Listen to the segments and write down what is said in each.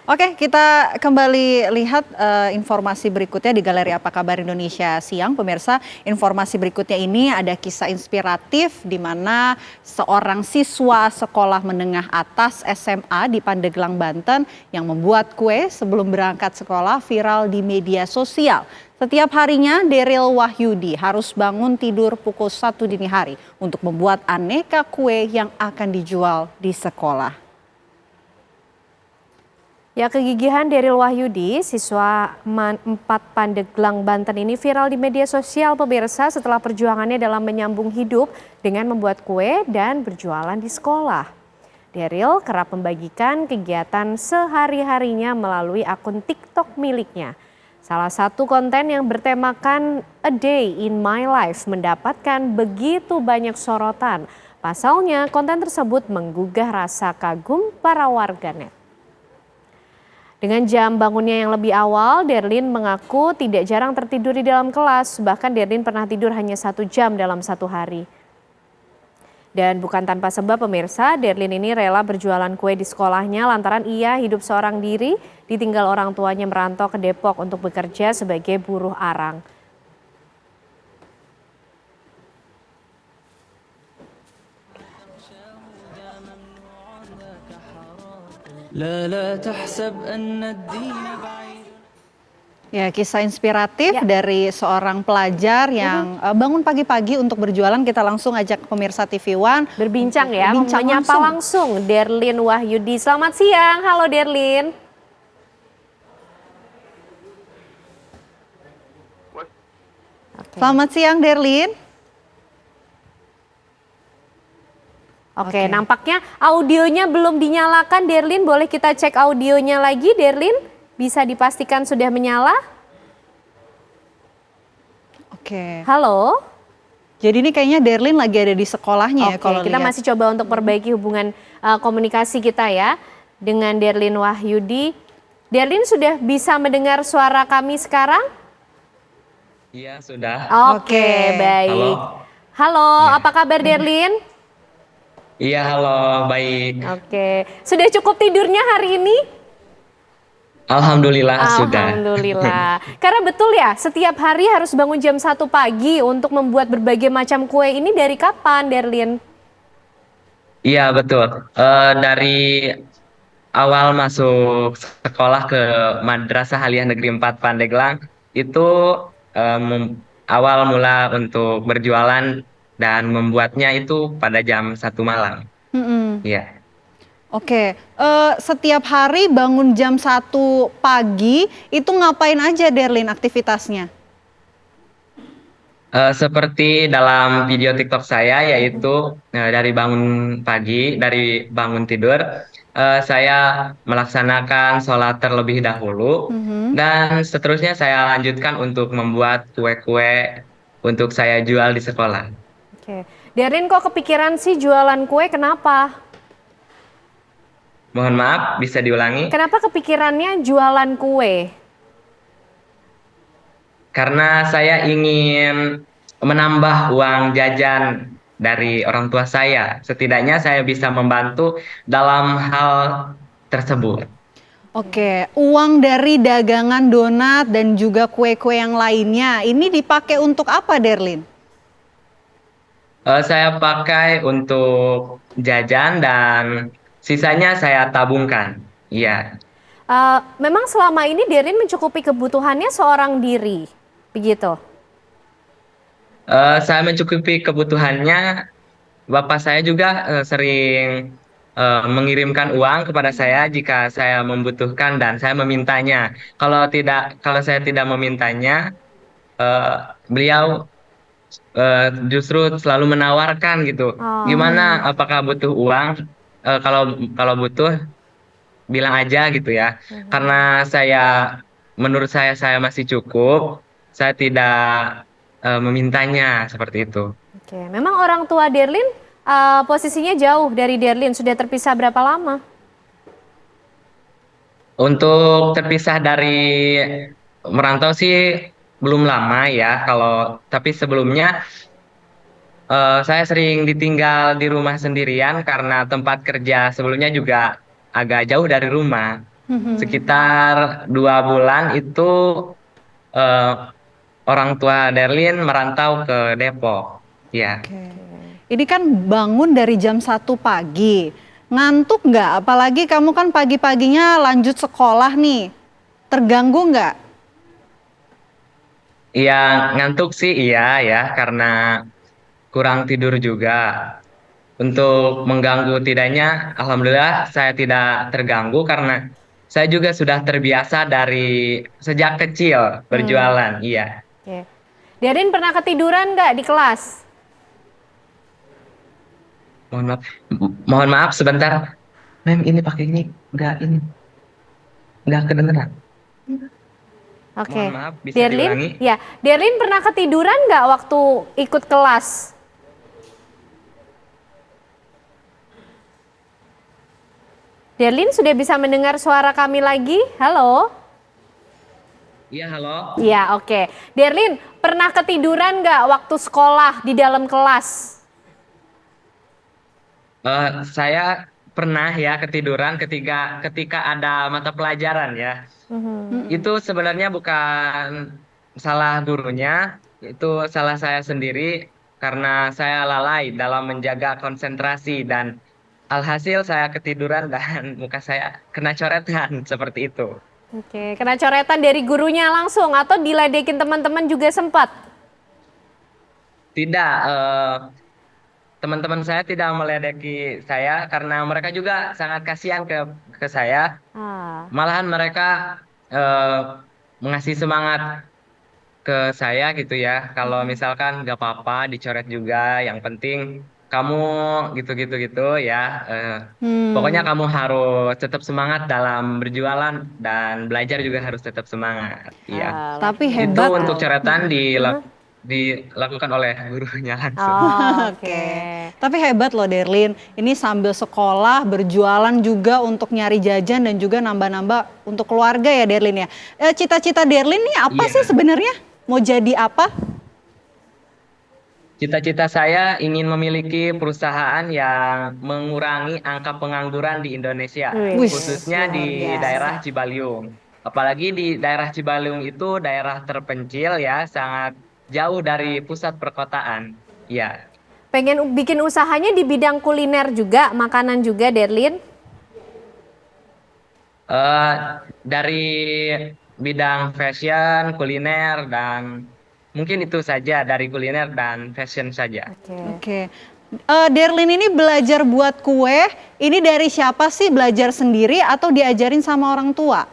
Oke, kita kembali lihat informasi berikutnya di Galeri Apa Kabar Indonesia Siang. Pemirsa, informasi berikutnya ini ada kisah inspiratif di mana seorang siswa sekolah menengah atas SMA di Pandeglang, Banten yang membuat kue sebelum berangkat sekolah viral di media sosial. Setiap harinya Daryl Wahyudi harus bangun tidur pukul 1 dini hari untuk membuat aneka kue yang akan dijual di sekolah. Ya, kegigihan Daryl Wahyudi, siswa MAN 4 Pandeglang, Banten ini viral di media sosial pemirsa setelah perjuangannya dalam menyambung hidup dengan membuat kue dan berjualan di sekolah. Daryl kerap membagikan kegiatan sehari-harinya melalui akun TikTok miliknya. Salah satu konten yang bertemakan A Day in My Life mendapatkan begitu banyak sorotan. Pasalnya, konten tersebut menggugah rasa kagum para warganet. Dengan jam bangunnya yang lebih awal, Darlin mengaku tidak jarang tertidur di dalam kelas. Bahkan Darlin pernah tidur hanya 1 jam dalam 1 hari. Dan bukan tanpa sebab pemirsa, Darlin ini rela berjualan kue di sekolahnya lantaran ia hidup seorang diri, ditinggal orang tuanya merantau ke Depok untuk bekerja sebagai buruh arang. Ya, kisah inspiratif dari seorang pelajar yang bangun pagi-pagi untuk berjualan. Kita langsung ajak pemirsa TV One berbincang ya, menyapa langsung Darlin Wahyudi. Selamat siang, halo Darlin. Selamat siang Darlin. Oke, nampaknya audionya belum dinyalakan Darlin. Boleh kita cek audionya lagi Darlin? Bisa dipastikan sudah menyala? Oke. Halo? Jadi ini kayaknya Darlin lagi ada di sekolahnya ya kalau kita lihat. masih coba untuk perbaiki hubungan komunikasi kita ya dengan Darlin Wahyudi. Darlin sudah bisa mendengar suara kami sekarang? Iya, sudah. Oke, baik. Halo, apa kabar Darlin? Iya, halo, baik. Oke, sudah cukup tidurnya hari ini? Alhamdulillah sudah. Alhamdulillah. Karena betul ya, setiap hari harus bangun jam 1 pagi untuk membuat berbagai macam kue ini dari kapan, Darlin? Iya, betul. Dari awal masuk sekolah ke Madrasah Aliyah Negeri 4 Pandeglang, itu awal mula untuk berjualan dan membuatnya itu pada jam 1 malam. Iya. Oke, setiap hari bangun jam 1 pagi, itu ngapain aja Darlin aktivitasnya? Seperti dalam video TikTok saya, yaitu dari bangun pagi, dari bangun tidur, saya melaksanakan sholat terlebih dahulu, dan seterusnya saya lanjutkan untuk membuat kue-kue untuk saya jual di sekolah. Oke, Darlin kok kepikiran sih jualan kue, kenapa? Mohon maaf, bisa diulangi? Kenapa kepikirannya jualan kue? Karena saya ingin menambah uang jajan dari orang tua saya. Setidaknya saya bisa membantu dalam hal tersebut. Oke, uang dari dagangan donat dan juga kue-kue yang lainnya, ini dipakai untuk apa Darlin? Saya pakai untuk jajan dan sisanya saya tabungkan. Iya. Memang selama ini Darlin mencukupi kebutuhannya seorang diri, begitu? Saya mencukupi kebutuhannya. Bapak saya juga sering mengirimkan uang kepada saya jika saya membutuhkan dan saya memintanya. Kalau saya tidak memintanya, beliau justru selalu menawarkan gitu. Gimana? Apakah butuh uang? Kalau butuh, bilang aja gitu ya. Karena menurut saya masih cukup. Saya tidak memintanya seperti itu. Oke, memang orang tua Darlin posisinya jauh dari Darlin, sudah terpisah berapa lama? Untuk terpisah dari merantau sih belum lama ya. Tapi sebelumnya saya sering ditinggal di rumah sendirian karena tempat kerja sebelumnya juga agak jauh dari rumah. Sekitar 2 bulan itu eh, orang tua Derlin merantau ke Depok. Ya, Oke. Ini kan bangun dari jam 1 pagi. Ngantuk nggak? Apalagi kamu kan pagi-paginya lanjut sekolah nih. Terganggu nggak? iya ngantuk sih iya ya karena kurang tidur juga. Untuk mengganggu tidaknya, alhamdulillah saya tidak terganggu karena saya juga sudah terbiasa dari sejak kecil berjualan. Iya, Oke. Derin pernah ketiduran nggak di kelas? mohon maaf, mohon maaf sebentar. Mem, ini pakai ini nggak kedengeran. Oke. Mohon maaf, bisa Derlin, diulangi? ya. Derlin pernah ketiduran nggak waktu ikut kelas? Derlin sudah bisa mendengar suara kami lagi? Halo? Iya, halo. Ya, oke. Derlin, pernah ketiduran nggak waktu sekolah di dalam kelas? Saya pernah ya ketiduran ketika ada mata pelajaran ya. Itu sebenarnya bukan salah gurunya, itu salah saya sendiri karena saya lalai dalam menjaga konsentrasi dan alhasil saya ketiduran dan muka saya kena coretan seperti itu. Oke, kena coretan dari gurunya langsung atau diledekin teman-teman juga sempat? Tidak, teman-teman saya tidak meledeki saya karena mereka juga sangat kasihan ke saya. Ah, Malahan mereka eh, mengasih semangat ke saya gitu ya. Kalau misalkan nggak apa-apa dicoret juga, yang penting kamu gitu-gitu gitu ya. Pokoknya Hmm. kamu harus tetap semangat dalam berjualan dan belajar juga harus tetap semangat. Iya. Tapi Itu hebat untuk loh. coretan dilakukan oleh gurunya langsung. oh, oke. Oke. Tapi hebat loh Derlin. Ini sambil sekolah, berjualan juga untuk nyari jajan dan juga nambah-nambah untuk keluarga ya Derlin ya. Cita-cita Derlin nih apa sih Iya. sebenarnya? Mau jadi apa? Cita-cita saya ingin memiliki perusahaan yang mengurangi angka pengangguran di Indonesia, Wih, Wis, khususnya luar di biasa. daerah Cibaliung. Apalagi di daerah Cibaliung itu daerah terpencil ya, sangat jauh dari pusat perkotaan. Ya, Pengen bikin usahanya di bidang kuliner juga, makanan juga, Derlin? eh, dari bidang fashion, kuliner, dan mungkin itu saja dari kuliner dan fashion saja. Oke. Oke. Derlin ini belajar buat kue, ini dari siapa sih? Belajar sendiri atau diajarin sama orang tua?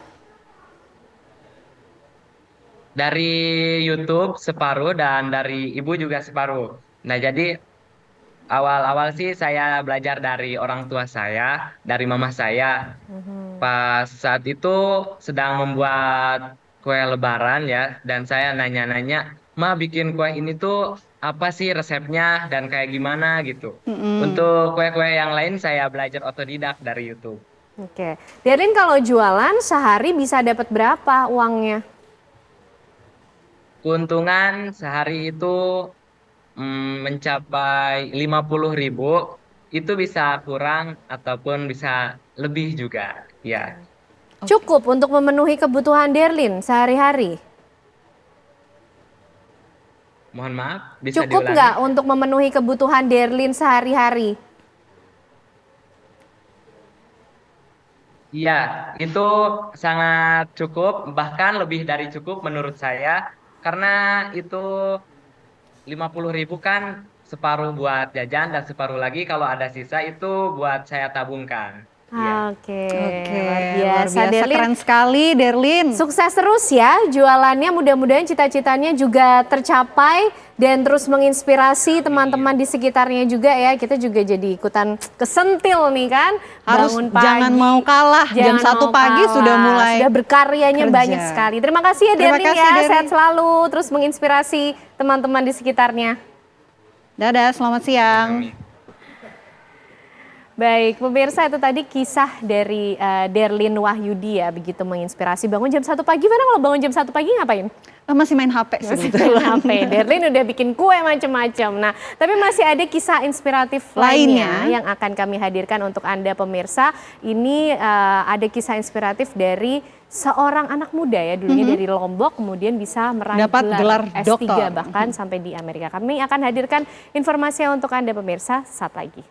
Dari YouTube separuh dan dari ibu juga separuh. Nah, jadi awal-awal sih saya belajar dari orang tua saya, dari mama saya. Pas saat itu sedang membuat kue lebaran ya, dan saya nanya-nanya, "Ma, bikin kue ini tuh apa sih resepnya dan kayak gimana gitu." Mm-mm. Untuk kue-kue yang lain saya belajar otodidak dari YouTube. Oke. Derlin kalau jualan sehari bisa dapat berapa uangnya? Keuntungan sehari itu mencapai 50.000, itu bisa kurang ataupun bisa lebih juga. Ya, Cukup untuk memenuhi kebutuhan Derlin sehari-hari? mohon maaf, bisa Cukup diulangi? nggak untuk memenuhi kebutuhan Derlin sehari-hari? Iya, itu sangat cukup, bahkan lebih dari cukup menurut saya, karena itu 50.000 kan separuh buat jajan dan separuh lagi kalau ada sisa itu buat saya tabungkan. Iya. Oke, Oke, luar luar biasa biasa Derlin. keren sekali Derlin. Sukses terus ya jualannya, mudah-mudahan cita-citanya juga tercapai dan terus menginspirasi teman-teman di sekitarnya juga ya. Kita juga jadi ikutan kesentil nih kan. Harus Bangun pagi, jangan mau kalah. Jam jangan 1 mau pagi kalah. sudah mulai Sudah berkaryanya kerja. banyak sekali. Terima kasih ya Terima Derlin kasih, ya, Derlin. sehat selalu terus menginspirasi teman-teman di sekitarnya. Dadah, selamat siang. Amin. Baik, pemirsa itu tadi kisah dari Derlin Wahyudi ya, begitu menginspirasi. Bangun jam 1 pagi, mana kalau bangun jam 1 pagi ngapain? Masih main HP Masih sebetulnya. main HP. Derlin udah bikin kue macam-macam. Nah, tapi masih ada kisah inspiratif lainnya yang akan kami hadirkan untuk Anda pemirsa. Ini ada kisah inspiratif dari seorang anak muda ya, dulunya dari Lombok, kemudian bisa meraih Dapat gelar S3 doktor. bahkan sampai di Amerika. Kami akan hadirkan informasi untuk Anda pemirsa saat lagi.